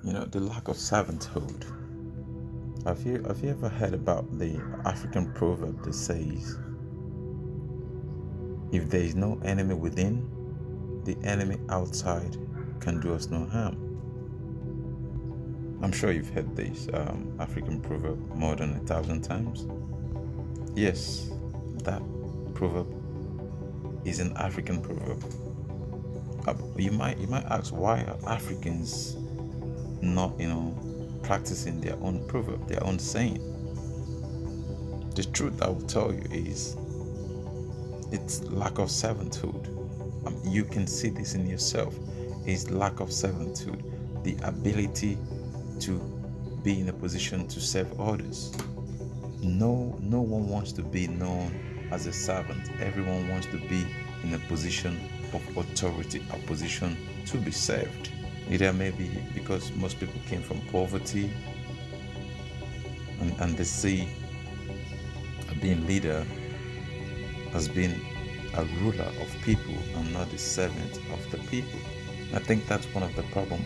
The lack of servanthood. Have you ever heard about the African proverb that says, if there is no enemy within, the enemy outside can do us no harm? I'm sure you've heard this African proverb more than 1,000 times. Yes, that proverb is an African proverb. You might ask, why are Africans not practicing their own proverb, their own saying? The truth I will tell you is it's lack of servanthood. You can see this in yourself. It's lack of servanthood, the ability to be in a position to serve others. No one wants to be known as a servant. Everyone wants to be in a position of authority, a position to be served. Either maybe because most people came from poverty and they see being leader as being a ruler of people and not the servant of the people. I think that's one of the problem,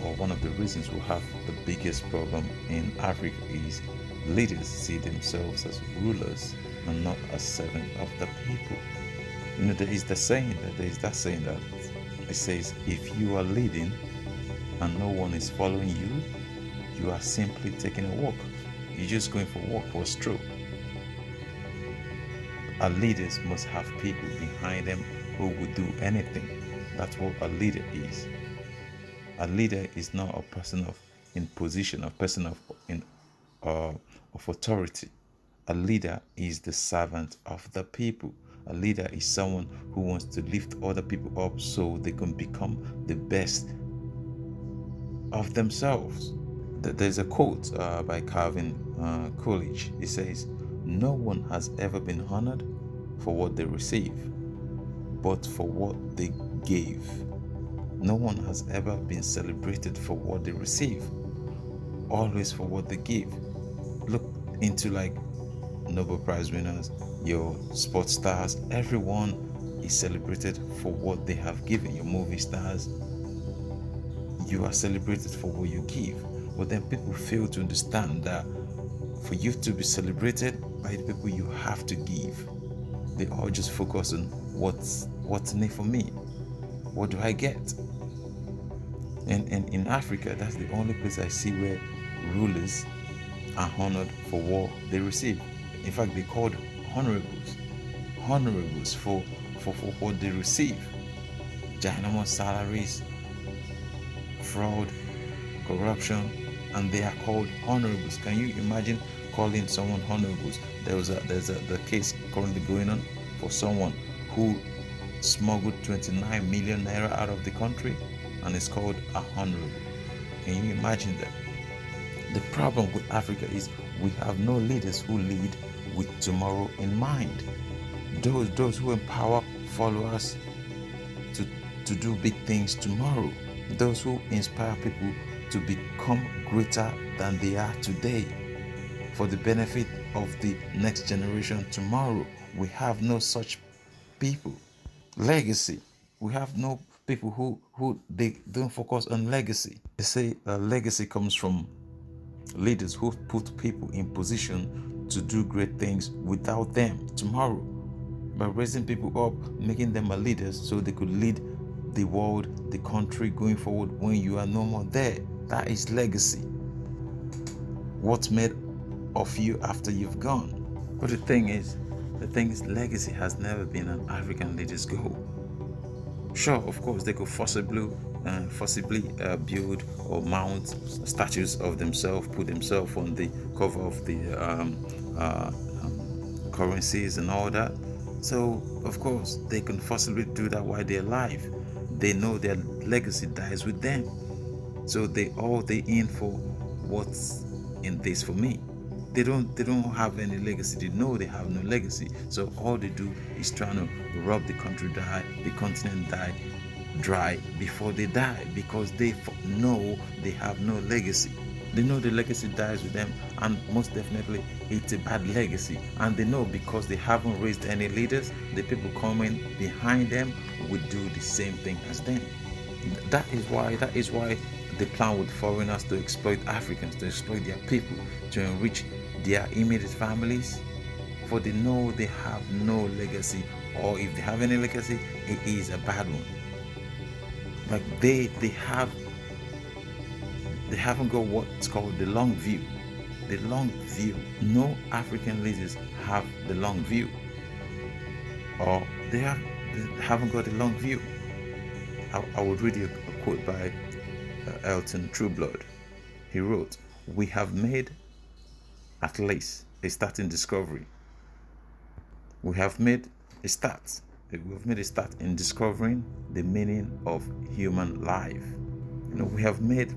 or one of the reasons we have the biggest problem in Africa is leaders see themselves as rulers and not as servant of the people. There is that saying that it says, if you are leading and no one is following you, you are simply taking a walk. You're just going for a walk, for a stroll. Our leaders must have people behind them who will do anything. That's what a leader is. A leader is not a person in position, a person of authority. A leader is the servant of the people. A leader is someone who wants to lift other people up so they can become the best of themselves. There's a quote by Calvin Coolidge. It says, "No one has ever been honored for what they receive, but for what they gave. No one has ever been celebrated for what they receive, always for what they give." Look into like Nobel Prize winners, your sports stars, everyone is celebrated for what they have given. Your movie stars, you are celebrated for what you give. But then people fail to understand that for you to be celebrated by the people, you have to give. They all just focus on what's in it for me. What do I get? And in Africa, that's the only place I see where rulers are honored for what they receive. In fact, they called honorables for what they receive. Ginormous salaries, fraud, corruption, and they are called honorables. Can you imagine calling someone honorables? There's the case currently going on for someone who smuggled 29 million naira out of the country, and it's called a honorable. Can you imagine that? The problem with Africa is we have no leaders who lead with tomorrow in mind. Those who empower followers to do big things tomorrow. Those who inspire people to become greater than they are today for the benefit of the next generation tomorrow. We have no such people. Legacy. We have no people who they don't focus on legacy. They say legacy comes from leaders who put people in position to do great things without them tomorrow, by raising people up, making them a leaders so they could lead the world, the country going forward when you are no more there. That is legacy. What's made of you after you've gone? But the thing is, legacy has never been an African leader's goal. Sure, of course, they could forcibly build or mount statues of themselves, put themselves on the cover of the currencies and all that. So, of course, they can forcibly do that while they're alive. They know their legacy dies with them. So they in for what's in this for me. They don't have any legacy. They know they have no legacy. So all they do is trying to rob the country dry, the continent dry before they die, because they know they have no legacy. They know the legacy dies with them, and most definitely it's a bad legacy. And they know because they haven't raised any leaders, the people coming behind them will do the same thing as them. That is why they plan with foreigners to exploit Africans, to exploit their people, to enrich their immediate families, for they know they have no legacy, or if they have any legacy, it is a bad one. Like they haven't got what's called the long view. The long view. No African leaders have the long view, or they haven't got a long view. I would read you a quote by Elton Trueblood. He wrote, "We have made at least a starting discovery. We have made a start. We've made a start in discovering the meaning of human life. We have made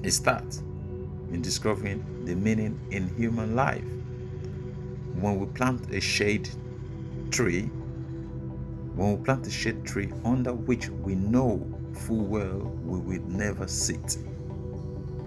a start in discovering the meaning in human life. When we plant a shade tree under which we know full well we will never sit."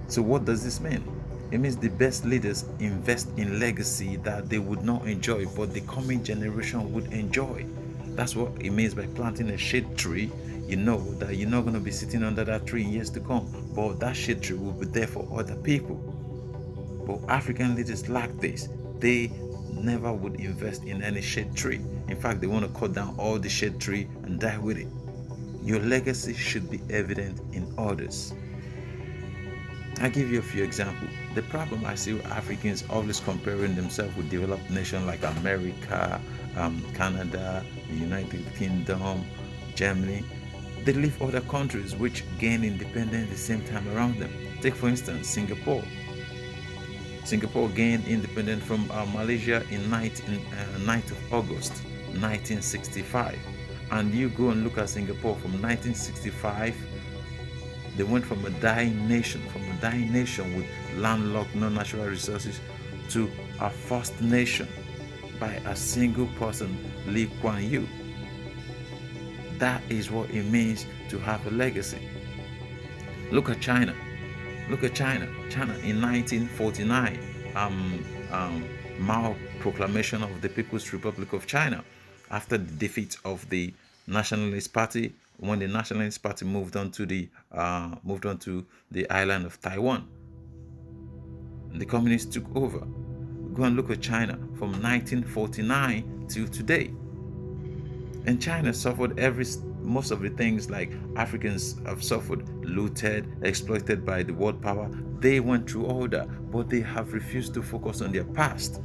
So what does this mean? It means the best leaders invest in legacy that they would not enjoy, but the coming generation would enjoy. That's what it means by planting a shade tree. You know that you're not going to be sitting under that tree in years to come, but that shade tree will be there for other people. But African leaders lack this. They never would invest in any shade tree. In fact, they want to cut down all the shade tree and die with it. Your legacy should be evident in others. I'll give you a few examples. The problem I see with Africans always comparing themselves with developed nations like America, Canada, the United Kingdom, Germany. They leave other countries which gain independence the same time around them. Take for instance Singapore. Singapore gained independence from Malaysia in 9th of August 1965. And you go and look at Singapore from 1965, they went from a dying nation with landlocked non-natural resources to a first nation by a single person, Lee Kuan Yew. That is what it means to have a legacy. Look at China. China in 1949, Mao proclamation of the People's Republic of China after the defeat of the Nationalist Party, when the Nationalist Party moved on to the island of Taiwan. The communists took over. Go and look at China from 1949 till today. And China suffered most of the things like Africans have suffered: looted, exploited by the world power. They went through all that, but they have refused to focus on their past.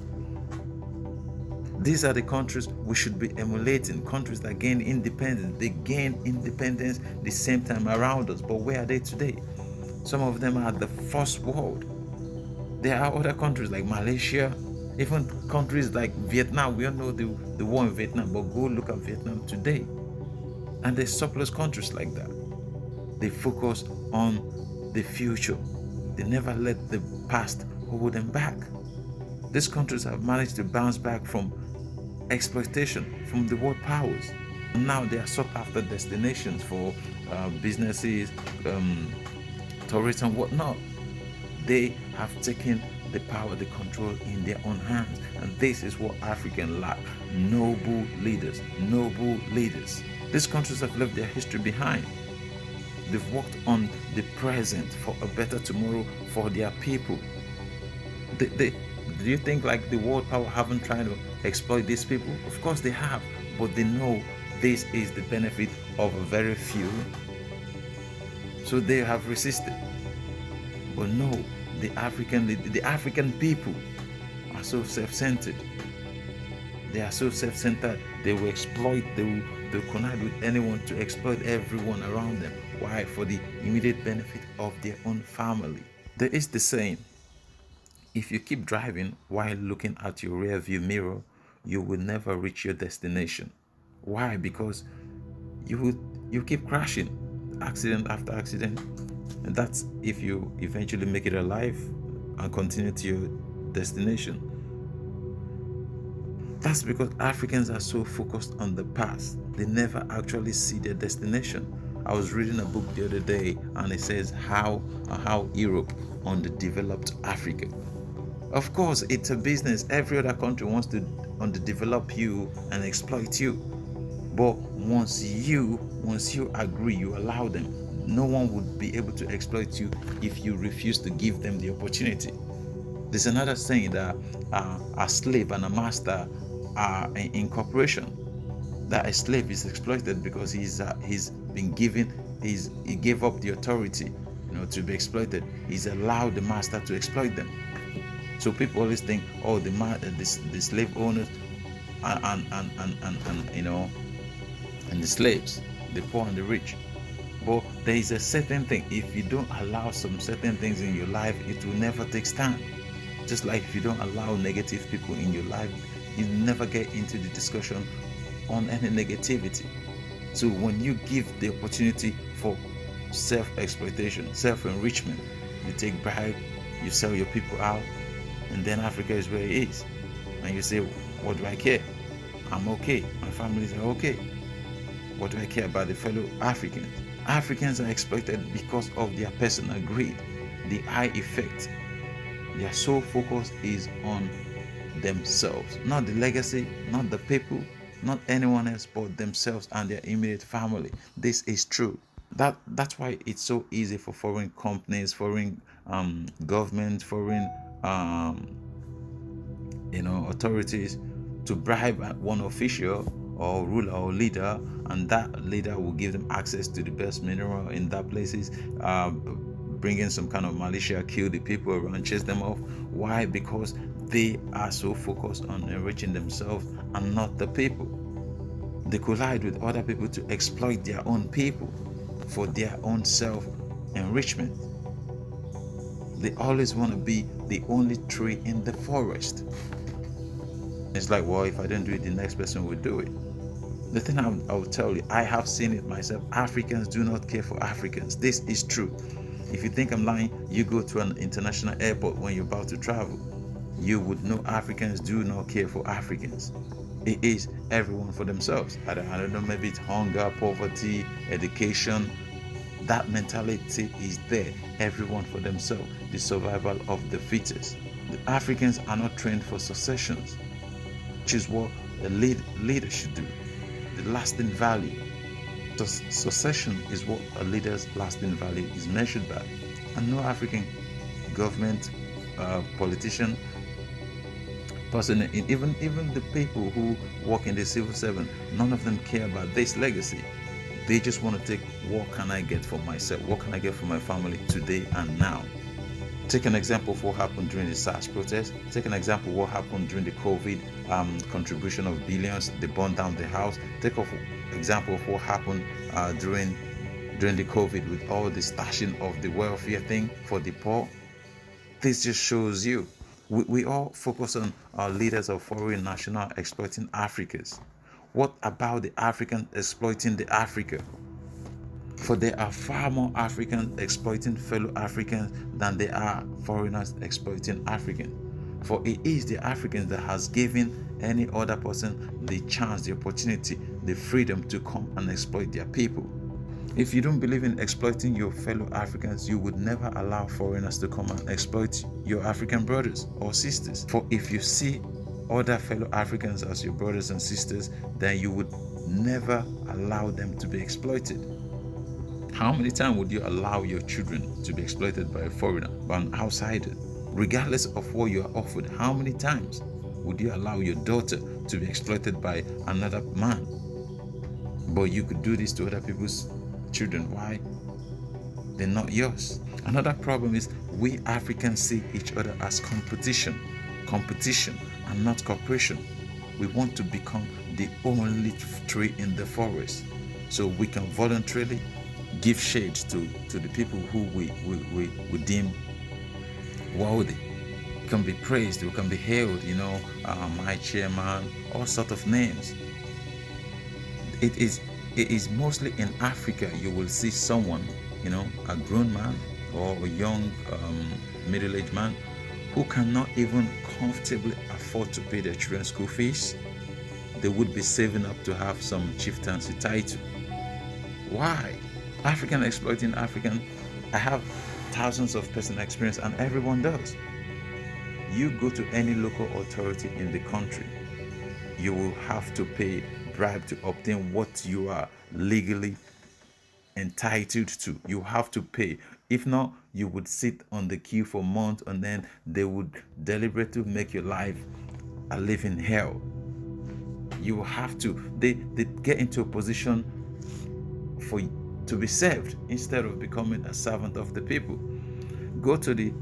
These are the countries we should be emulating, countries that gain independence. They gain independence the same time around us, but where are they today? Some of them are the first world. There are other countries like Malaysia, even countries like Vietnam. We all know the war in Vietnam, but go look at Vietnam today. And there's surplus countries like that. They focus on the future. They never let the past hold them back. These countries have managed to bounce back from exploitation from the world powers. Now they are sought after destinations for businesses, tourism, whatnot. They have taken the power, the control in their own hands. And this is what Africans lack: noble leaders. These countries have left their history behind. They've worked on the present for a better tomorrow for their people. Do you think like the world power haven't tried to exploit these people? Of course they have, but they know this is the benefit of a very few, so they have resisted. But no, the African people are so self-centered. They are so self-centered. They will exploit. They will connive with anyone to exploit everyone around them. Why? For the immediate benefit of their own family. There is the saying: if you keep driving while looking at your rear view mirror, you will never reach your destination. Why? Because you keep crashing, accident after accident. And that's if you eventually make it alive and continue to your destination. That's because Africans are so focused on the past, they never actually see their destination. I was reading a book the other day, and it says how Europe underdeveloped Africa. Of course, it's a business. Every other country wants to underdevelop you and exploit you. But once you agree, you allow them, No one would be able to exploit you if you refuse to give them the opportunity. There's another saying that a slave and a master are in cooperation. That a slave is exploited because he's been given, he gave up the authority, to be exploited. He's allowed the master to exploit them. So people always think, oh, the slave owners and the slaves, the poor and the rich. But there is a certain thing. If you don't allow some certain things in your life, it will never take stand. Just like if you don't allow negative people in your life, you never get into the discussion on any negativity. So when you give the opportunity for self-exploitation, self-enrichment, you take bribe, you sell your people out, and then Africa is where it is. And you say, what do I care? I'm okay. My families are okay. What do I care about the fellow Africans? Africans are exploited because of their personal greed, the eye effect. Their sole focus is on themselves, not the legacy, not the people, not anyone else but themselves and their immediate family. This is true. That's why it's so easy for foreign companies, foreign government, foreign authorities to bribe one official or ruler or leader, and that leader will give them access to the best mineral in that places, bring in some kind of militia, kill the people around, chase them off. Why? Because they are so focused on enriching themselves and not the people. They collide with other people to exploit their own people for their own self-enrichment. They always want to be the only tree in the forest. It's like, well, if I don't do it, the next person will do it. The thing I will tell you, I have seen it myself. Africans do not care for Africans. This is true. If you think I'm lying, you go to an international airport when you're about to travel. You would know Africans do not care for Africans. It is everyone for themselves. I don't know, maybe it's hunger, poverty, education. That mentality is there. Everyone for themselves. The survival of the fittest. The Africans are not trained for successions, which is what a leader should do. The lasting value. Succession is what a leader's lasting value is measured by. And no African government, politician, person, even the people who work in the civil servant, none of them care about this legacy. They just want to take, what can I get for myself? What can I get for my family today and now? Take an example of what happened during the SARS protest. Take an example of what happened during the COVID contribution of billions. They burned down the house. Take an example of what happened during the COVID with all the stashing of the welfare thing for the poor. This just shows you. We all focus on our leaders of foreign national exploiting Africans. What about the African exploiting the Africa? For there are far more Africans exploiting fellow Africans than there are foreigners exploiting Africans. For it is the Africans that has given any other person the chance, the opportunity, the freedom to come and exploit their people. If you don't believe in exploiting your fellow Africans, you would never allow foreigners to come and exploit your African brothers or sisters. For if you see other fellow Africans as your brothers and sisters, then you would never allow them to be exploited. How many times would you allow your children to be exploited by a foreigner, by an outsider? Regardless of what you are offered, how many times would you allow your daughter to be exploited by another man? But you could do this to other people's children. Why? They're not yours. Another problem is we Africans see each other as competition and not cooperation. We want to become the only tree in the forest, so we can voluntarily give shade to the people who we deem worthy. We can be praised, we can be hailed, my chairman, all sort of names. It is mostly in Africa you will see someone, a grown man or a young middle-aged man who cannot even comfortably afford to pay their children's school fees. They would be saving up to have some chieftaincy title. Why? African exploiting African. I have thousands of personal experience, and everyone does. You go to any local authority in the country, you will have to pay bribe to obtain what you are legally entitled to. You have to pay. If not, you would sit on the queue for months, and then they would deliberately make your life a living hell. You have to. They get into a position for to be served instead of becoming a servant of the people. Go to the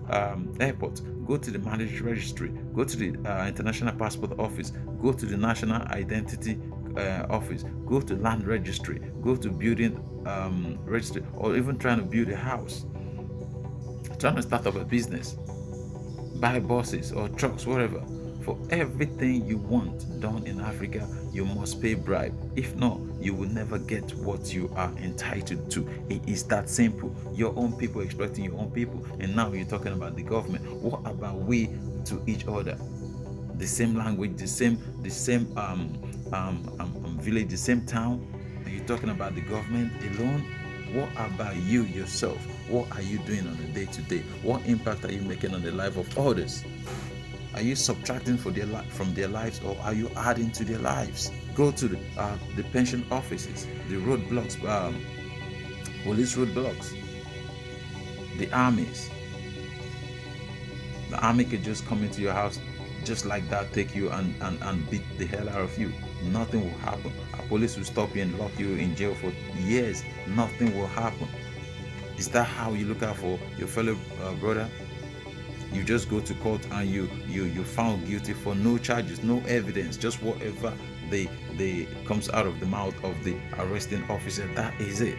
airport, go to the marriage registry, go to the international passport office, go to the national identity office, go to land registry, go to building registry, or even trying to build a house, trying to start up a business, buy buses or trucks, whatever. For everything you want done in Africa, you must pay bribe. If not, you will never get what you are entitled to. It is that simple. Your own people exploiting your own people, and now you're talking about the government. What about we to each other? The same language, the same village, the same town, and you're talking about the government alone. What about you yourself? What are you doing on a day-to-day? What impact are you making on the life of others? Are you subtracting from their lives, or are you adding to their lives? Go to the pension offices, the roadblocks, police roadblocks, the armies. The army could just come into your house just like that, take you and beat the hell out of you. Nothing will happen. A police will stop you and lock you in jail for years. Nothing will happen. Is that how you look out for your fellow brother? You just go to court and you found guilty for no charges, no evidence, just whatever they comes out of the mouth of the arresting officer. That is it.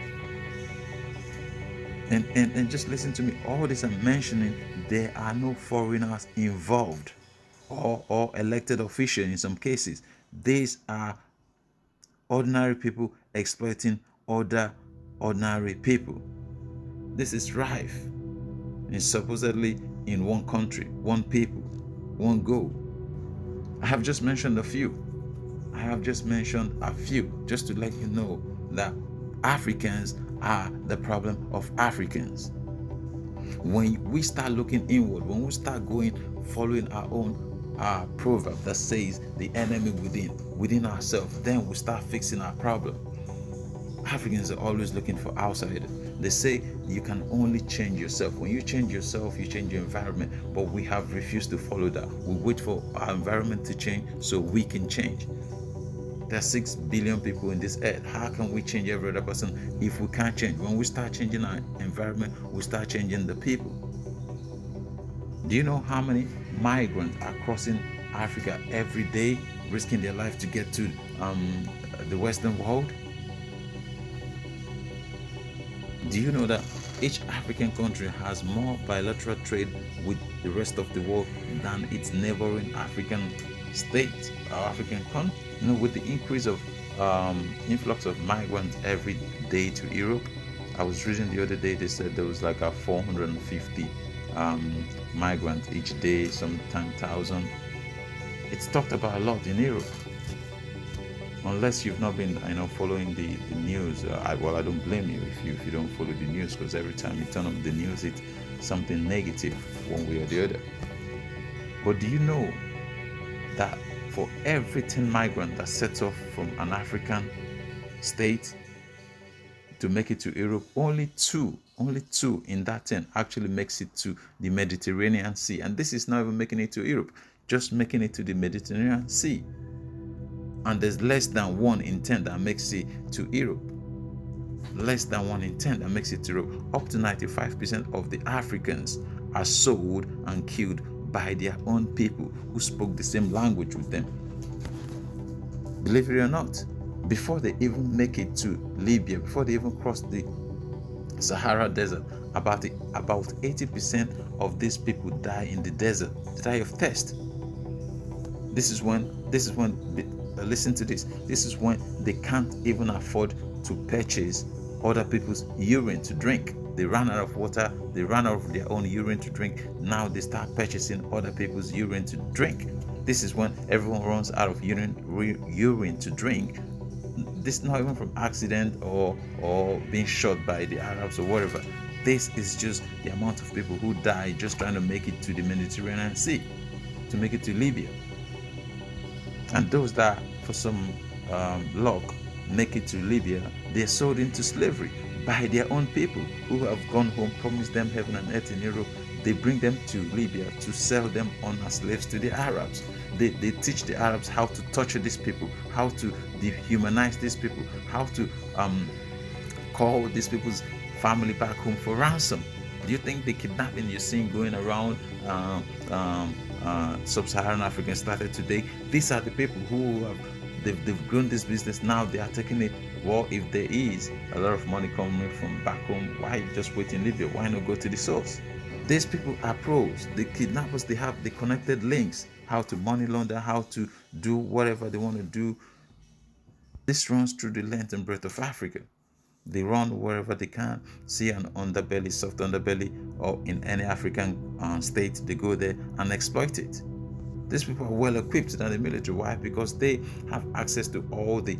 And just listen to me. All this I'm mentioning, there are no foreigners involved, or elected officials in some cases. These are ordinary people exploiting other ordinary people. This is rife, and supposedly in one country, one people, one goal. I have just mentioned a few just to let you know that Africans are the problem of Africans. When we start looking inward, when we start following our own proverb that says the enemy within ourselves, then we start fixing our problem. Africans are always looking for outsiders. They say you can only change yourself. When you change yourself, you change your environment. But we have refused to follow that. We wait for our environment to change so we can change. There are 6 billion people in this earth. How can we change every other person if we can't change? When we start changing our environment, we start changing the people. Do you know how many migrants are crossing Africa every day, risking their life to get to the Western world? Do you know that each African country has more bilateral trade with the rest of the world than its neighboring African states or African countries? You know, with the increase of influx of migrants every day to Europe, I was reading the other day, they said there was like a 450 migrants each day, sometimes 1,000. It's talked about a lot in Europe. Unless you've not been, following the news. I don't blame you if you don't follow the news, because every time you turn on the news, it's something negative one way or the other. But do you know that for every 10 migrant that sets off from an African state to make it to Europe, only two in that 10 actually makes it to the Mediterranean Sea? And this is not even making it to Europe, just making it to the Mediterranean Sea. And there's less than 1 in 10 that makes it to Europe. Less than 1 in 10 that makes it to Europe. Up to 95% of the Africans are sold and killed by their own people who spoke the same language with them. Believe it or not, before they even make it to Libya, before they even cross the Sahara Desert, about 80% of these people die in the desert. They die of thirst. This is when listen to this. This is when they can't even afford to purchase other people's urine to drink. They ran out of water. They ran out of their own urine to drink. Now they start purchasing other people's urine to drink. This is when everyone runs out of urine to drink. This is not even from accident or being shot by the Arabs or whatever. This is just the amount of people who die just trying to make it to the Mediterranean Sea, to make it to Libya. And those that, for some luck, make it to Libya, they're sold into slavery by their own people who have gone home, promised them heaven and earth in Europe. They bring them to Libya to sell them on as slaves to the Arabs. They teach the Arabs how to torture these people, how to dehumanize these people, how to call these people's family back home for ransom. Do you think the kidnapping you're seeing going around sub-Saharan Africa started today? These are the people who have they've grown this business. Now they are taking it. Well, if there is a lot of money coming from back home, why just wait in Libya? Why not go to the source? These people are pros. The kidnappers, they have the connected links, how to money launder, how to do whatever they want to do. This runs through the length and breadth of Africa. They run wherever they can, see an underbelly, soft underbelly, or in any African state, they go there and exploit it. These people are well equipped than the military. Why? Because they have access to all the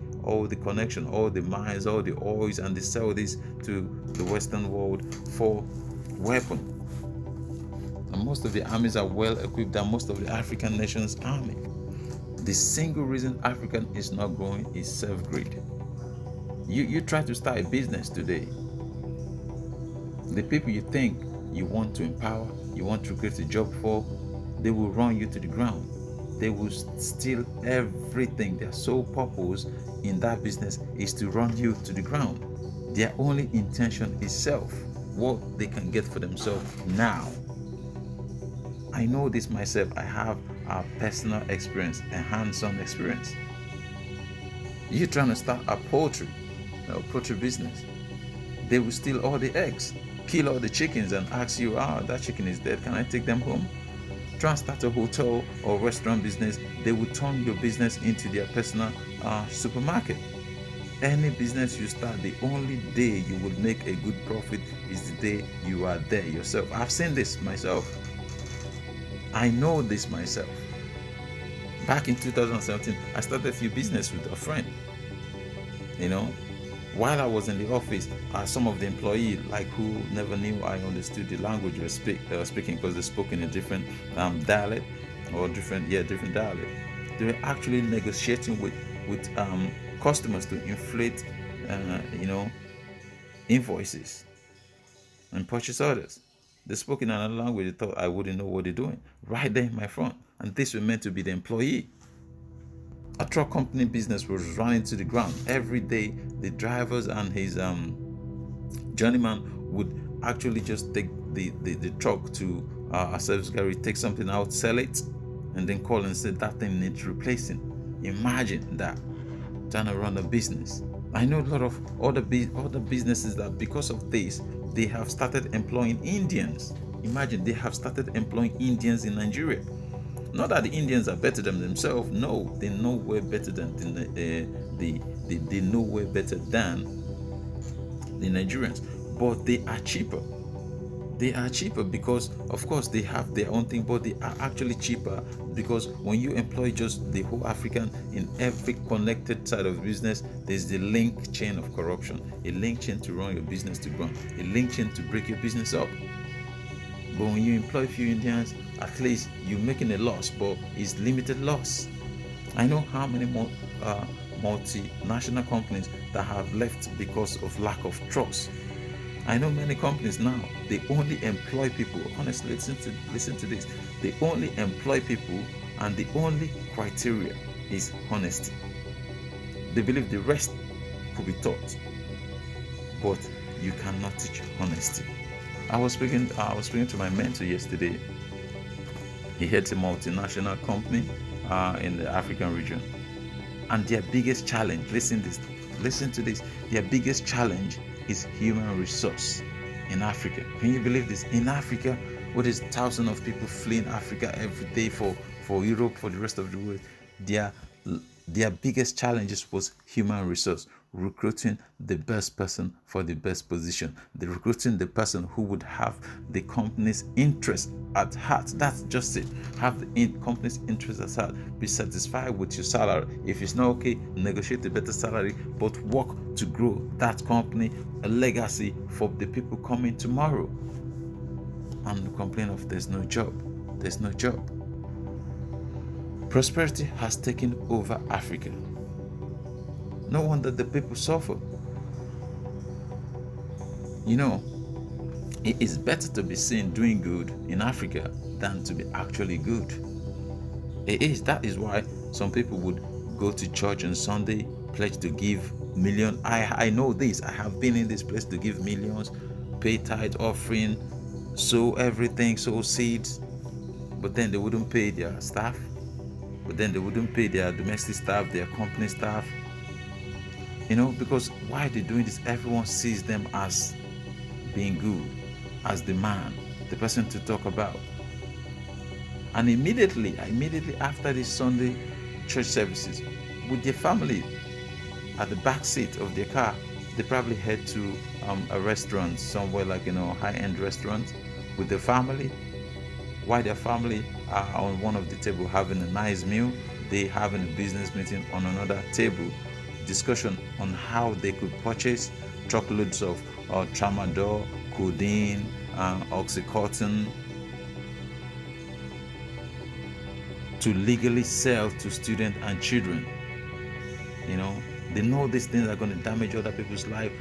connection, all the mines, all the oils, and they sell this to the Western world for weapon. And most of the armies are well equipped than most of the African nations' army. The single reason Africa is not growing is self-greed. You try to start a business today. The people you think you want to empower, you want to create a job for, they will run you to the ground. They will steal everything. Their sole purpose in that business is to run you to the ground. Their only intention is self, what they can get for themselves now. I know this myself. I have a personal experience, a hands-on experience. You're trying to start a poultry business. They will steal all the eggs, kill all the chickens, and ask you, that chicken is dead, can I take them home? Try and start a hotel or restaurant business. They will turn your business into their personal supermarket. Any business you start, the only day you will make a good profit is the day you are there yourself. I've seen this myself. I know this myself. Back in 2017, I started a few business with a friend. While I was in the office, some of the employees, who never knew I understood the language we were speaking, because they spoke in a different dialect or different dialect. They were actually negotiating with customers to inflate, invoices and purchase orders. They spoke in another language. They thought I wouldn't know what they're doing. Right there in my front, and this was meant to be the employee. A truck company business was running to the ground. Every day, the drivers and his journeyman would actually just take the truck to a service gallery, take something out, sell it, and then call and say that thing needs replacing. Imagine that, trying to run a business. I know a lot of other businesses that because of this, they have started employing Indians. Imagine, they have started employing Indians in Nigeria. Not that the Indians are better than themselves. No, they know way better than they know way better than the Nigerians. But they are cheaper. They are cheaper because, of course, they have their own thing, but they are actually cheaper because when you employ just the whole African in every connected side of business, there's the link chain of corruption, a link chain to run your business to ground, a link chain to break your business up. But when you employ a few Indians, at least you're making a loss, but it's limited loss. I know how many multinational companies that have left because of lack of trust. I know many companies now, they only employ people. Honestly, listen to this. They only employ people, and the only criteria is honesty. They believe the rest could be taught, but you cannot teach honesty. I was speaking to my mentor yesterday. He heads a multinational company in the African region, and their biggest challenge, listen to this, their biggest challenge is human resource in Africa. Can you believe this? In Africa, what is thousands of people fleeing Africa every day for Europe, for the rest of the world? Their biggest challenges was human resource, recruiting the best person for the best position, recruiting the person who would have the company's interest at heart. That's just it. Have the company's interest at heart. Be satisfied with your salary. If it's not okay, negotiate a better salary, but work to grow that company, a legacy for the people coming tomorrow. And complain of there's no job. There's no job. Prosperity has taken over Africa. No wonder the people suffer. You know, it is better to be seen doing good in Africa than to be actually good. It is. That is why some people would go to church on Sunday, pledge to give million. I know this. I have been in this place to give millions, pay tithe offering, sow everything, sow seeds, but then they wouldn't pay their staff. But then they wouldn't pay their domestic staff, their company staff. Because why they're doing this, everyone sees them as being good, as the man, the person to talk about. And immediately after this Sunday church services, with their family at the back seat of their car, they probably head to a restaurant somewhere, like high-end restaurant with their family. While their family are on one of the table having a nice meal, they having a business meeting on another table, discussion on how they could purchase truckloads of tramadol, codeine, oxycontin to legally sell to students and children. They know these things are going to damage other people's life.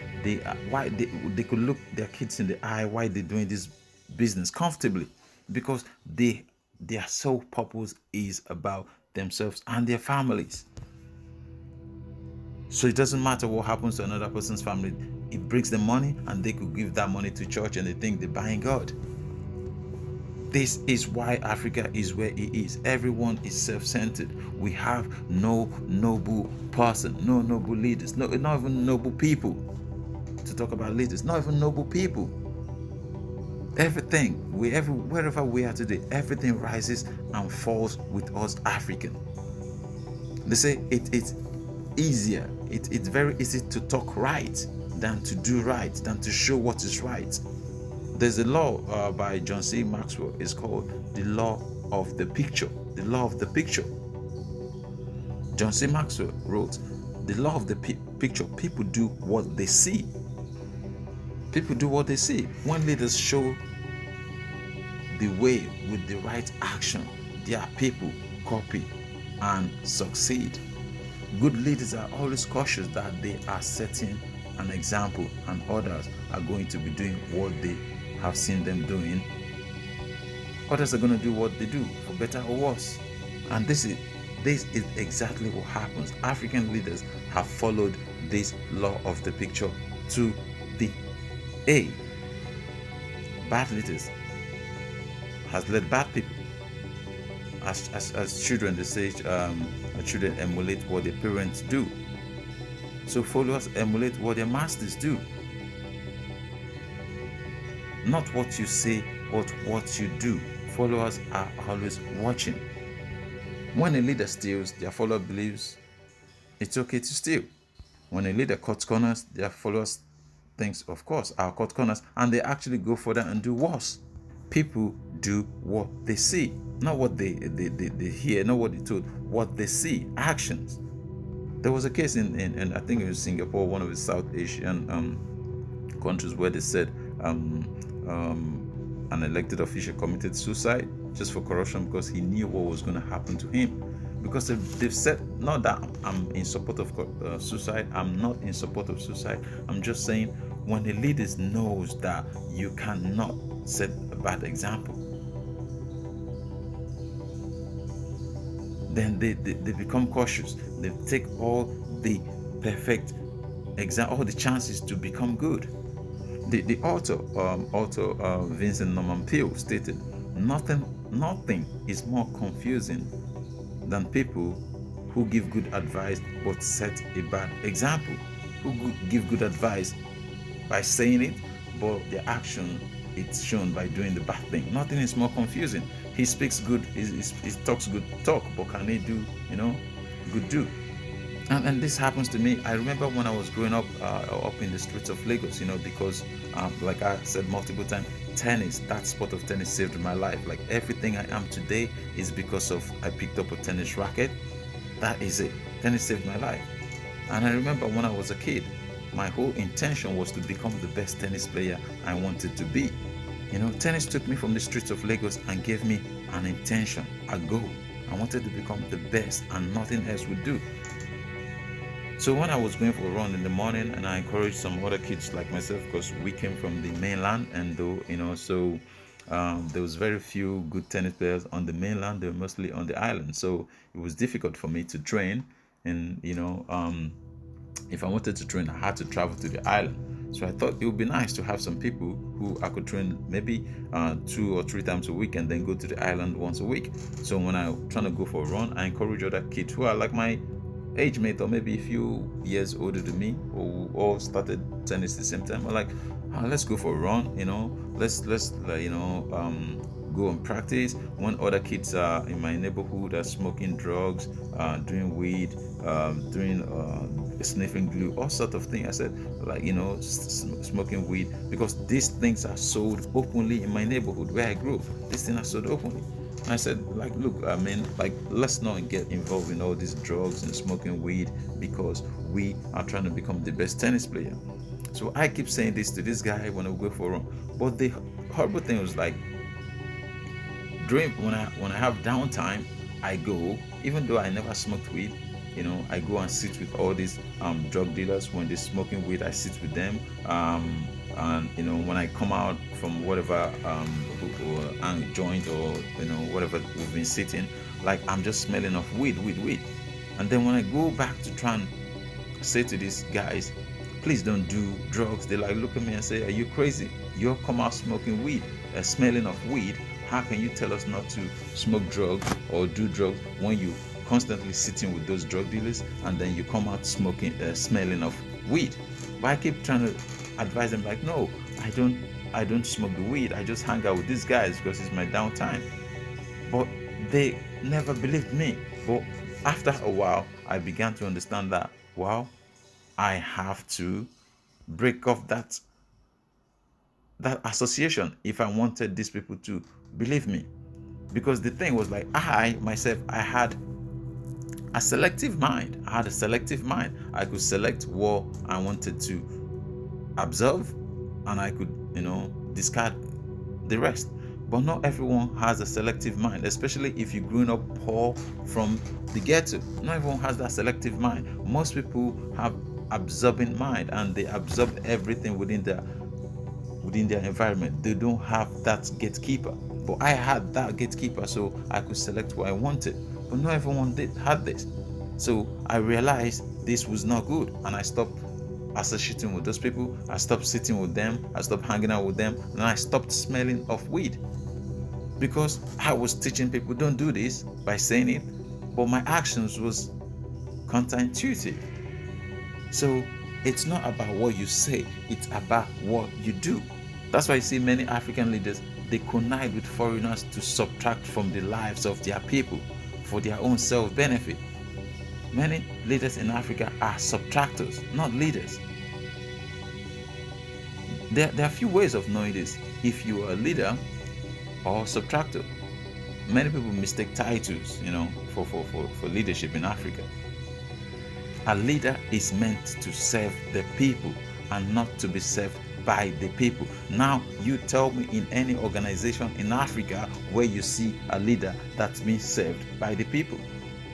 Why they could look their kids in the eye why they're doing this business comfortably, because their sole purpose is about themselves and their families. So it doesn't matter what happens to another person's family. It brings them money, and they could give that money to church, and they think they're buying God. This is why Africa is where it is. Everyone is self-centered. We have no noble person, no noble leaders, not even noble people. To talk about leaders, not even noble people. Everything, wherever we are today, everything rises and falls with us African. They say it's easier. It's very easy to talk right than to do right, than to show what is right. There's a law by John C. Maxwell. It's called the law of the picture. The law of the picture. John C. Maxwell wrote, the law of the picture. People do what they see. People do what they see. When leaders show the way with the right action, their people copy and succeed. Good leaders are always cautious that they are setting an example and others are going to be doing what they have seen them doing. Others are going to do what they do, for better or worse. And this is exactly what happens. African leaders have followed this law of the picture to the A. Bad leaders has led bad people. As children, they say children emulate what their parents do. So followers emulate what their masters do. Not what you say, but what you do. Followers are always watching. When a leader steals, their follower believes it's okay to steal. When a leader cuts corners, their followers thinks, of course, I'll cut corners, and they actually go further and do worse. People do what they see, not what they hear, not what they told, what they see, actions. There was a case in I think it was Singapore, one of the South Asian countries, where they said an elected official committed suicide just for corruption because he knew what was going to happen to him. Because they've said, not that I'm in support of suicide, I'm not in support of suicide. I'm just saying, when a leader knows that you cannot set a bad example, then they become cautious. They take all the perfect all the chances to become good. The author Vincent Norman Peale stated, nothing is more confusing than people who give good advice but set a bad example, who give good advice by saying it, but their action it's shown by doing the bad thing. Nothing is more confusing. He speaks good, he talks good talk, but can he do, good do? And this happens to me. I remember when I was growing up in the streets of Lagos, because like I said multiple times, tennis, that sport of tennis saved my life. Like everything I am today is because of I picked up a tennis racket. That is it. Tennis saved my life. And I remember when I was a kid, my whole intention was to become the best tennis player I wanted to be. Tennis took me from the streets of Lagos and gave me an intention, a goal. I wanted to become the best, and nothing else would do. So when I was going for a run in the morning, and I encouraged some other kids like myself, because we came from the mainland, and though so there was very few good tennis players on the mainland. They were mostly on the island, so it was difficult for me to train. And if I wanted to train, I had to travel to the island. So I thought it would be nice to have some people who I could train maybe 2 or 3 times a week, and then go to the island once a week. So when I'm trying to go for a run, I encourage other kids who are like my age mate, or maybe a few years older than me, who all started tennis at the same time. I'm like, let's go for a run. Let's go and practice. When other kids are in my neighborhood are smoking drugs, doing weed, doing sniffing glue, all sort of things. I said, like, smoking weed, because these things are sold openly in my neighborhood where I grew up. These things are sold openly. I said, like, look, I mean, like, let's not get involved in all these drugs and smoking weed, because we are trying to become the best tennis player. So I keep saying this to this guy when I go for a run. But the horrible thing was, like, during when I have downtime, I go, even though I never smoked weed. I go and sit with all these drug dealers. When they're smoking weed, I sit with them. And when I come out from whatever joint, or whatever we've been sitting, like, I'm just smelling of weed. And then when I go back to try and say to these guys, please don't do drugs, they like look at me and say, are you crazy? You're come out smoking weed, smelling of weed. How can you tell us not to smoke drugs or do drugs when you constantly sitting with those drug dealers, and then you come out smoking, smelling of weed? But I keep trying to advise them, like, no, I don't smoke the weed. I just hang out with these guys because it's my downtime. But they never believed me. But after a while, I began to understand that, wow, I have to break off that association if I wanted these people to believe me. Because the thing was, like, I myself, I had a selective mind. I could select what I wanted to observe, and I could, discard the rest. But not everyone has a selective mind, especially if you're growing up poor from the ghetto. Not everyone has that selective mind. Most people have absorbing mind, and they absorb everything within their environment. They don't have that gatekeeper. But I had that gatekeeper, so I could select what I wanted. But not everyone had this. So I realized this was not good, and I stopped associating with those people. I stopped sitting with them. I stopped hanging out with them, and I stopped smelling of weed, because I was teaching people don't do this by saying it, but my actions was counterintuitive. So it's not about what you say, it's about what you do. That's why you see many African leaders, they connive with foreigners to subtract from the lives of their people for their own self-benefit. Many leaders in Africa are subtractors, not leaders. There are a few ways of knowing this. If you are a leader or subtractor. Many people mistake titles, for leadership in Africa. A leader is meant to serve the people and not to be served by the people. Now, you tell me in any organization in Africa where you see a leader that's being served by the people.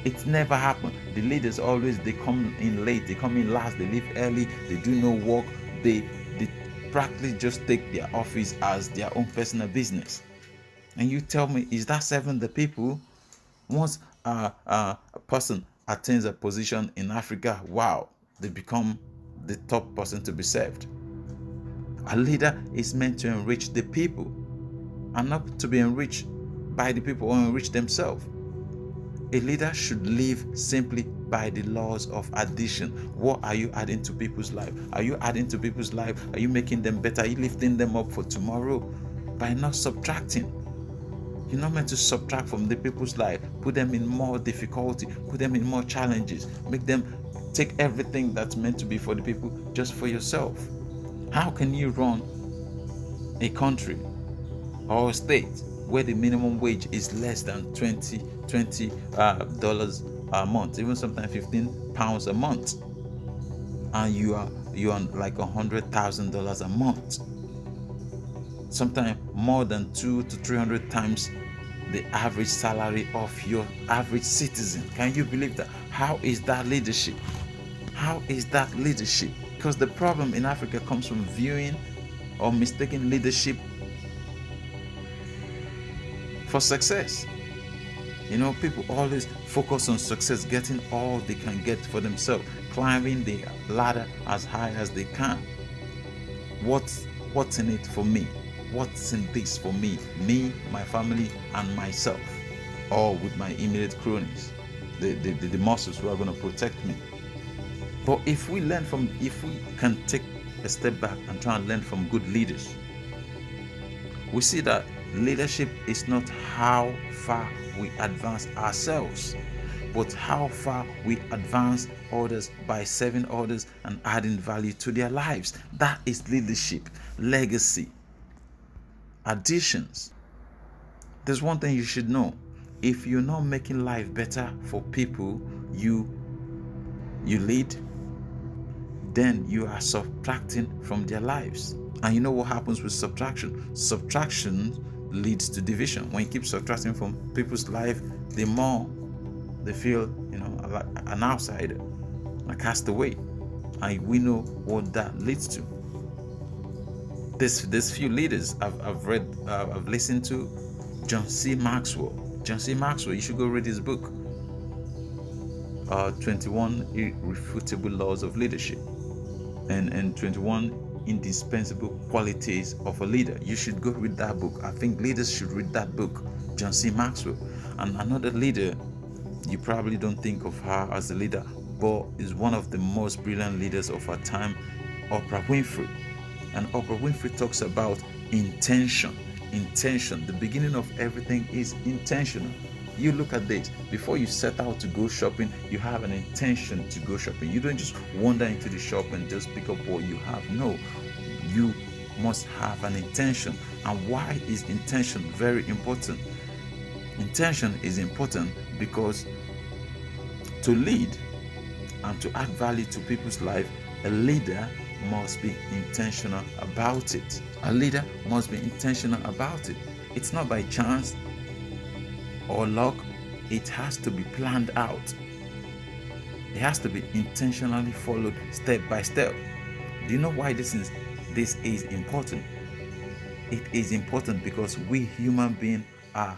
It never happened. The leaders always, they come in late, they come in last, they leave early, they do no work, they practically just take their office as their own personal business. And you tell me, is that serving the people? Once a person attains a position in Africa, wow, they become the top person to be served. A leader is meant to enrich the people and not to be enriched by the people or enrich themselves. A leader should live simply by the laws of addition. What are you adding to people's life? Are you adding to people's life? Are you making them better? Are you lifting them up for tomorrow? By not subtracting. You're not meant to subtract from the people's life, put them in more difficulty, put them in more challenges, make them take everything that's meant to be for the people just for yourself. How can you run a country or a state where the minimum wage is less than $20 a month, even sometimes £15 a month, and you're on like $100,000 a month? Sometimes more than 200 to 300 times the average salary of your average citizen. Can you believe that? How is that leadership? How is that leadership? Because the problem in Africa comes from viewing or mistaking leadership for success. People always focus on success, getting all they can get for themselves, climbing the ladder as high as they can. What's in it for me? What's in this for me, my family, and myself, or with my immediate cronies, the muscles who are going to protect me? But if we can take a step back and try and learn from good leaders, we see that leadership is not how far we advance ourselves, but how far we advance others by serving others and adding value to their lives. That is leadership, legacy, additions. There's one thing you should know. If you're not making life better for people you lead, then you are subtracting from their lives. And you know what happens with subtraction? Subtraction leads to division. When you keep subtracting from people's life, the more they feel, like an outsider, a castaway. And we know what that leads to. There's few leaders I've listened to. John C. Maxwell, you should go read his book, 21 Irrefutable Laws of Leadership, and 21 Indispensable Qualities of a Leader. You should go read that book. I think leaders should read that book, John C. Maxwell. And another leader, you probably don't think of her as a leader, but is one of the most brilliant leaders of our time, Oprah Winfrey. And Oprah Winfrey talks about intention. The beginning of everything is intentional. You look at this. Before you set out to go shopping, you have an intention to go shopping. You don't just wander into the shop and just pick up what you have. No, you must have an intention. And why is intention very important? Intention is important because to lead and to add value to people's life, a leader must be intentional about it. A leader must be intentional about it. It's not by chance or luck. It has to be planned out. It has to be intentionally followed step by step. Do you know why this is important? It is important because we human beings are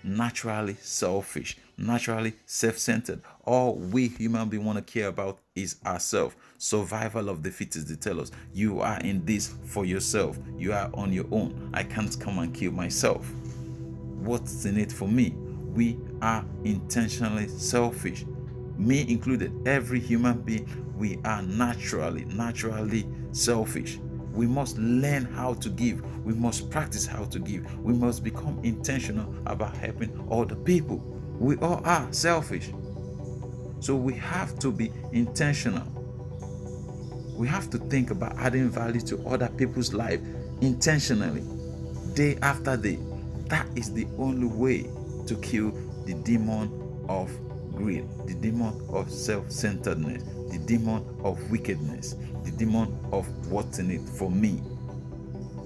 naturally selfish, naturally self-centered. All we human beings want to care about is ourselves. Survival of the fittest. They tell us, you are in this for yourself. You are on your own. I can't come and kill myself. What's in it for me? We are intentionally selfish. Me included. Every human being, we are naturally selfish. We must learn how to give. We must practice how to give. We must become intentional about helping other people. We all are selfish. So we have to be intentional. We have to think about adding value to other people's life intentionally, day after day. That is the only way to kill the demon of greed, the demon of self-centeredness, the demon of wickedness, the demon of what's in it for me.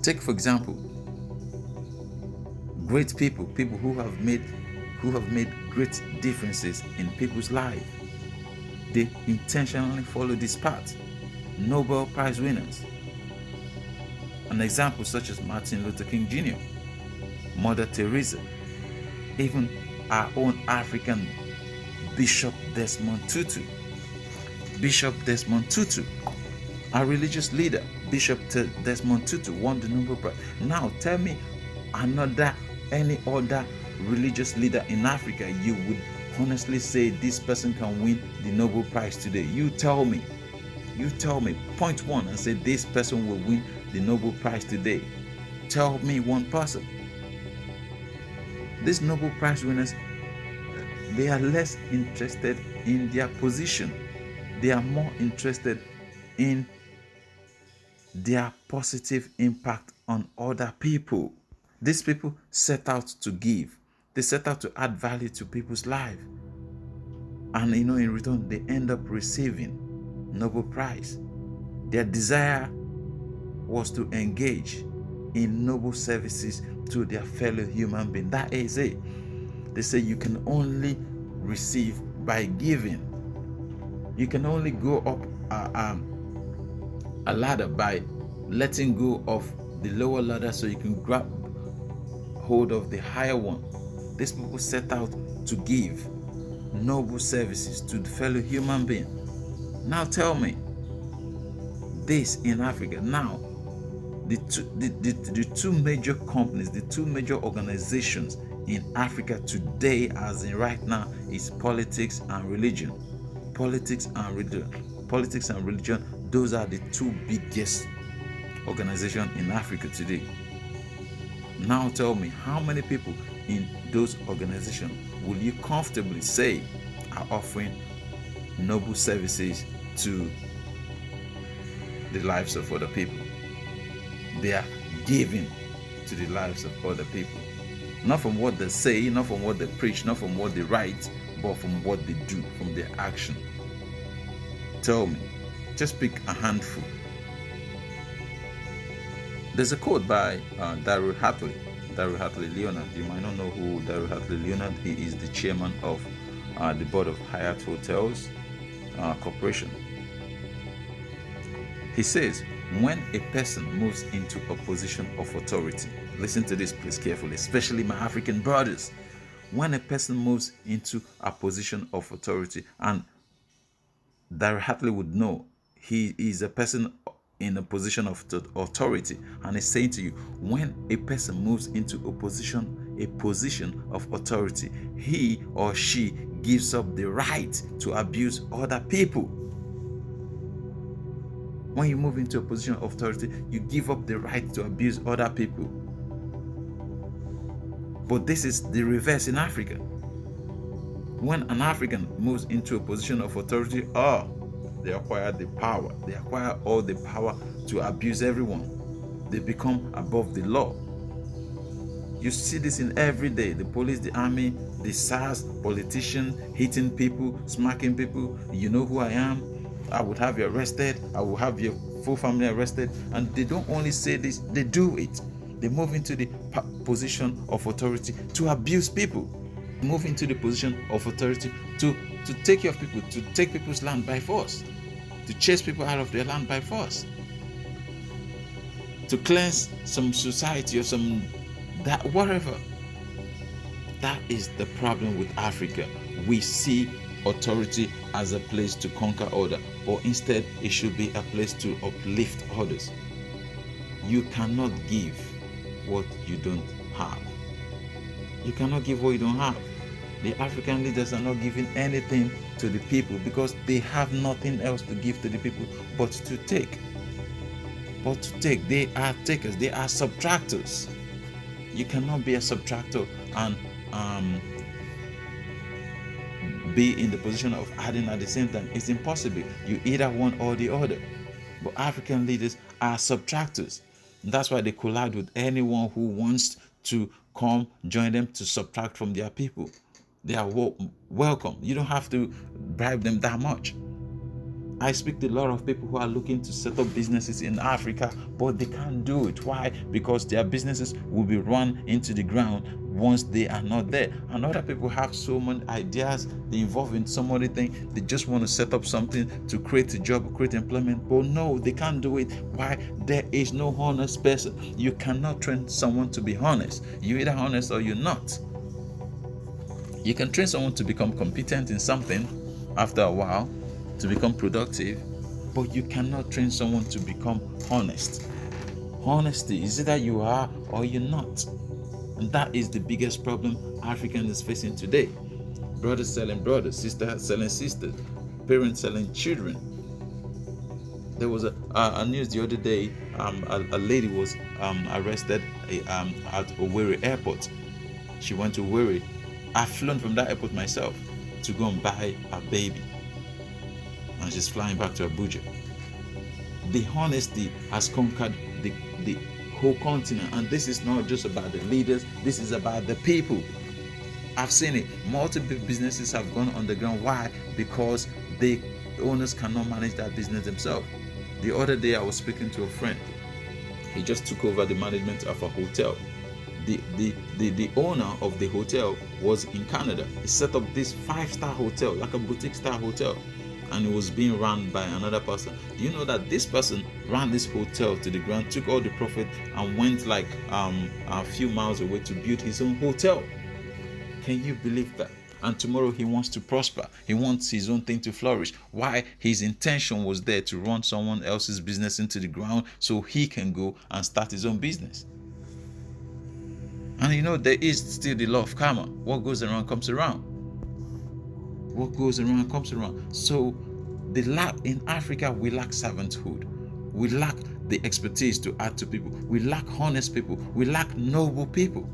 Take for example, great people who have made great differences in people's lives. They intentionally follow this path. Nobel Prize winners. An example such as Martin Luther King Jr., Mother Teresa, even our own African Bishop Desmond Tutu, our religious leader, Bishop Desmond Tutu, won the Nobel Prize. Now tell me any other religious leader in Africa you would honestly say this person can win the Nobel Prize today. You tell me, point one and say this person will win the Nobel Prize today. Tell me one person. These Nobel Prize winners, they are less interested in their position. They are more interested in their positive impact on other people. These people set out to give. They set out to add value to people's lives. And in return, they end up receiving Nobel Prize. Their desire was to engage in noble services to their fellow human being. That is it. They say you can only receive by giving. You can only go up a ladder by letting go of the lower ladder so you can grab hold of the higher one. These people set out to give noble services to the fellow human being. Now tell me, this in Africa, now the two major companies, the two major organizations in Africa today, as in right now, is politics and religion. Politics and religion, those are the two biggest organizations in Africa today. Now tell me, how many people in those organizations will you comfortably say are offering noble services to the lives of other people? They are giving to the lives of other people. Not from what they say, not from what they preach, not from what they write, but from what they do, from their action. Tell me, just pick a handful. There's a quote by Daryl Hartley Leonard. You might not know who Daryl Hartley Leonard. He is the chairman of the board of Hyatt Hotels Corporation. He says, when a person moves into a position of authority, listen to this please carefully, especially my African brothers. When a person moves into a position of authority, and Daryl Hartley would know he is a person in a position of authority, and he's saying to you, when a person moves into a position of authority, he or she gives up the right to abuse other people. When you move into a position of authority, you give up the right to abuse other people. But this is the reverse in Africa. When an African moves into a position of authority, they acquire the power. They acquire all the power to abuse everyone. They become above the law. You see this in every day. The police, the army, the SARS, politicians hitting people, smacking people. You know who I am. I would have you arrested. I will have your full family arrested. And they don't only say this, they do it. They move into the position of authority to abuse people. Move into the position of authority to take care of people, to take people's land by force, to chase people out of their land by force, to cleanse some society or some that whatever. That is the problem with Africa. We see authority as a place to conquer order, but instead it should be a place to uplift others. You cannot give what you don't have. You cannot give what you don't have. The African leaders are not giving anything to the people because they have nothing else to give to the people but to take. They are takers. They are subtractors. You cannot be a subtractor and be in the position of adding at the same time. It's impossible. You either one or the other. But African leaders are subtractors. And that's why they collide with anyone who wants to come join them to subtract from their people. They are welcome. You don't have to bribe them that much. I speak to a lot of people who are looking to set up businesses in Africa, but they can't do it. Why? Because their businesses will be run into the ground once they are not there. And other people have so many ideas, they involve in some other thing. They just want to set up something to create a job, create employment, but no, they can't do it. Why? There is no honest person. You cannot train someone to be honest. You're either honest or you're not. You can train someone to become competent in something after a while, to become productive, but you cannot train someone to become honest. Honesty is either you are or you're not. And that is the biggest problem African is facing today. Brothers selling brothers, sisters selling sisters, parents selling children. There was a news the other day, a lady was arrested at Owerri airport. She went to Owerri. I've flown from that airport myself to go and buy a baby. And she's flying back to Abuja. The honesty has conquered the whole continent. And this is not just about the leaders, this is about the people. I've seen it. Multiple businesses have gone underground. Why? Because the owners cannot manage that business themselves. The other day I was speaking to a friend. He just took over the management of a hotel. The owner of the hotel was in Canada. He set up this 5-star hotel, like a boutique star hotel. and it was being run by another person. Do you know that this person ran this hotel to the ground, took all the profit, and went like a few miles away to build his own hotel? Can you believe that? And tomorrow he wants to prosper. He wants his own thing to flourish. Why? His intention was there to run someone else's business into the ground so he can go and start his own business. And you know, there is still the law of karma. What goes around comes around. What goes around comes around. So in Africa, we lack servanthood. We lack the expertise to add to people. We lack honest people. We lack noble people.